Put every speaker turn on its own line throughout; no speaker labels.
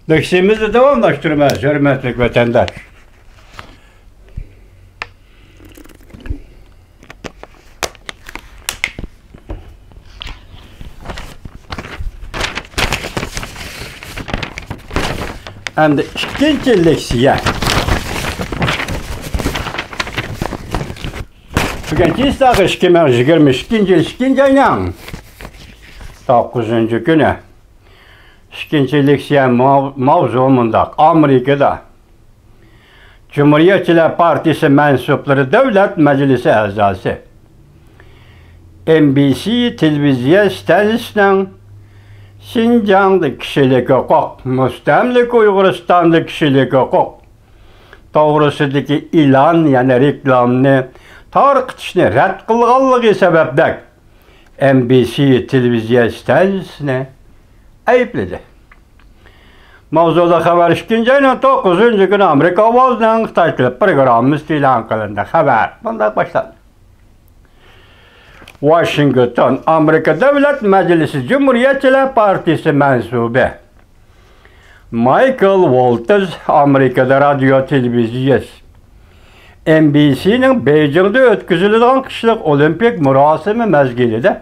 Dersimizi devamlaştırmaz hürmetli vatandaş. Endi ikkinchi leksiya. Bugungi istağı 2022 yil 2 ayning 9-kuni. İkinci leksiya mavzu mundaq. Amerikada Cumhuriyetçiler Partisi mensupları Devlet Meclisi a'zosi NBC televiziya stansiyasining Şinjan'da kişilik hukuk, müstemlik Uyg'uristonda kişilik hukuk to'g'risidagi ilan, yani reklamni tarqitishni rad qilganligi sababdan NBC televiziya stansiyasini aybladi. Mavzuda xabar 2 ayning 9-kuni Amerika ovozining Xitoy tili programmasi e'lon qilindi. Xabar bunday boshlandi. Washington, Amerika Devlet Meclisi Cumhuriyetçiler Partisi mensubu Michael Walters, Amerika'da radyo televiziyası NBC'nin Beijing'de ötküzülülen kişilik olimpik murasimi mezgilide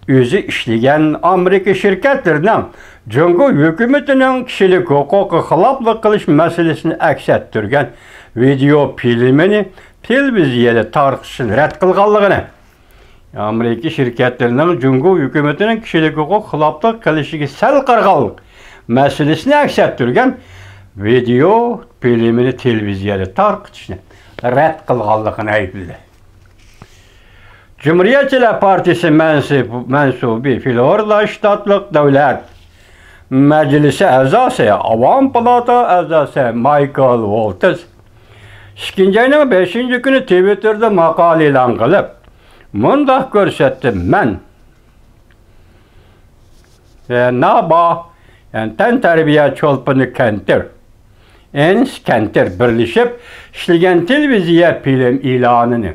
özü işleyen Amerika şirketlerinin Cumhur hükümetinin kişilik hukuku xilaflık kılış meselesini aks ettirgen video filmini televiziyada tartışın rad qilganligini Amerika şirketlerinin Cumhur hükümetinin kişilik hukuk xilaflık kılışıgı sel qarğanlık meselesini aks ettirgen video filmini televiziyada tartışını rad qilganligini aybladi. Cumhuriyetçiler Partisi mensubu Florida ştatlık Devlet Meclisi a'zosi, Avam Palata a'zosi Michael Walters 2 ayning 5-kuni Twitter'da maqola e'lon qilib, mundaq ko'rsatdi: men NABA, yani Tan Tarbiya Cho'lpini Kanter, Ens Kanter birleşip işleyen televiziya film ilanını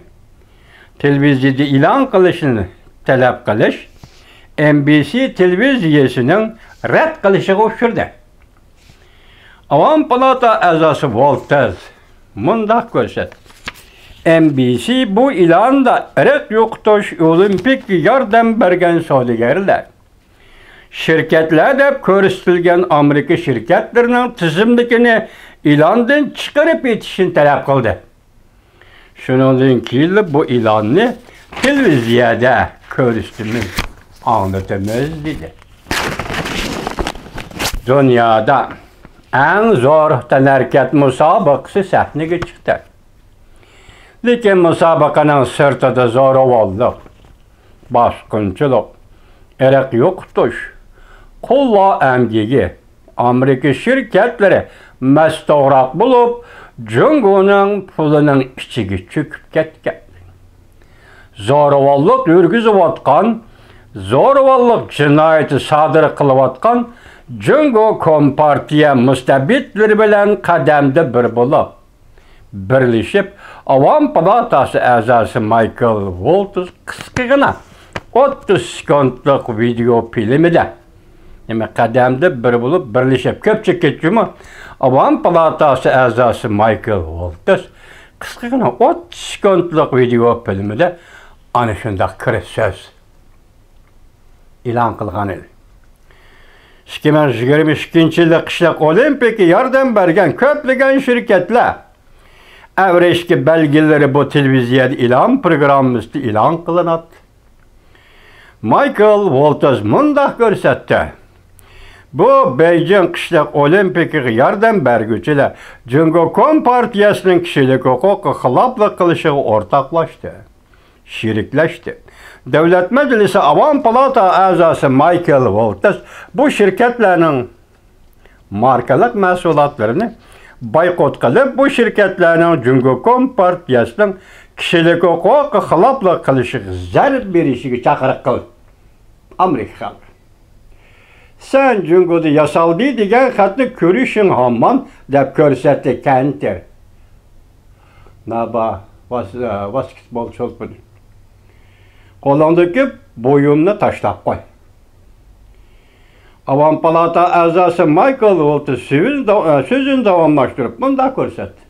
televiziyada ilan qilishini talab qilish NBC televiziyasining rad qilishiga uchirdi. Avam Palata a'zosi Walters mundaq ko'rsatdi: NBC bu ilanda irq yo'qotish olimpik yordam bergan savdogarlar, şirketler deb ko'rsatilgan Amerika şirketlerining tizimligini ilandan chiqarib etishini talab qildi. Shundan keyin bu ilanni televiziyada ko'rsatamiz, anlatamiz dedi. Dünyada en zor tanarkat musobaqasi sahnaga chiqdi. Lekin musobaqaning sirtida zo'ravonlik, bosqinchilik, irq yo'qotish, qo'llo amgigi Amerika şirketlari masto'roq bo'lib, Cumhur'un pulunun ichiga cho'kib ketgan. Zo'ravonlik yurgizayotgan, zo'ravonlik jinoyati sodir qilayotgan Cumhur Kompartiya mustabidlari bilan qadamda bir bo'lib birlashib, Avam Palatasi a'zosi Michael Walters qisqagina 30 sekundlik video filmida qadamda bir bo'lib birlashib ko'pchilik ketdimi? Avam Palatasi a'zosi Michael Walters qisqagina 30 sekundlik video filmida ana shunday kirish so'z e'lon qilgan edi. 2022 yilda qishloq olimpiyga yordam bergan ko'plagan shirkatlar avrishki belgilari bu televiziyada e'lon programmasida e'lon qilinadi. Michael Walters mundaq ko'rsatdi: bu Beijing qishloq olimpiyaga yordam berguvchilar Cumhur Kompartiyasining kishilik huquqi xiloflik qilishiga o'rtoqlashdi, sheriklashdi. Devlet Meclisi Avam Palata a'zosi Michael Walters bu şirketlerinin markalık mahsulotlarini boykot qilib, bu şirketlerinin Cumhur Kompartiyasining kishilik huquqi xiloflik qilishiga zarb berishiga chaqiriq qildi. Amerika xalqi. Sen Cumhurda yasaldi degan xatni ko'rishing hamon deb ko'rsatdi Kanter. Naba basketbol cho'lpini. Qo'lingdagi bo'yimni tashlab qo'y. Avam Palata a'zosi Michael Waltz so'zini davomlashtirib bunda ko'rsatdi.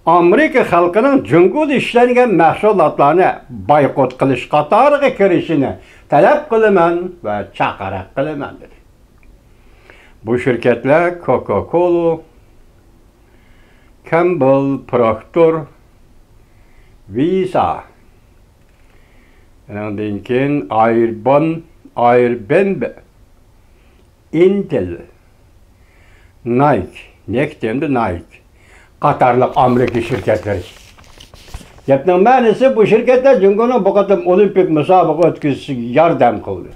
Amerika xalqining Jungoda ishlangan mahsulotlarni boykot qilish qatoriga kirishini talab qilaman va chaqiriq qilaman dedi. Bu şirketler Coca-Cola, Campbell, Procter, Visa, ondan keyin Airbnb, Intel, Nike, Nike qatarlıq Amerika şirketleri. Gapning ma'nosi bu şirketler Jungoning bu qatam olimpik musobaqa o'tkazishiga yordam qildi.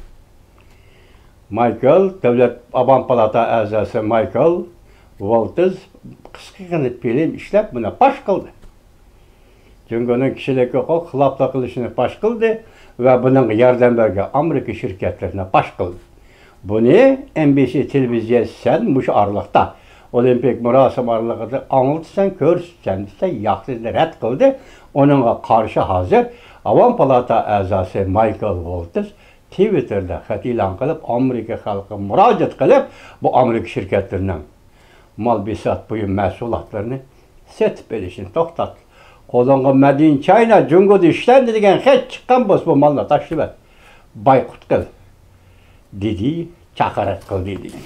Michael, Devlet Avam Palata a'zosi Michael Waltz qisqagina film ishlab buni fosh qildi. Jungoning kishilik huquq xiloflik qilishini fosh qildi va buning yordam bergan Amerika shirkatlarini fosh qildi. Buni NBC televiziyasidan mush orliqda olimpik murosim orlig'ida anglitsan, ko'rsatsan desa yaxshi rad qildi. Onunğa qarşı hazır Avam Palata a'zosi Michael Waltz Twitter'da xat e'lon qilib, Amerika xalqi murojaat qilib, bu Amerika shirkatlarining mal-besat buyum mahsulotlarini sotib berishini to'xtatdi. Qo'longa Made China Jungoda ishlandi degan xat chiqqan bo'lsa, bu malni tashlab boykot qil dedi, chaqiriq qildi dedi.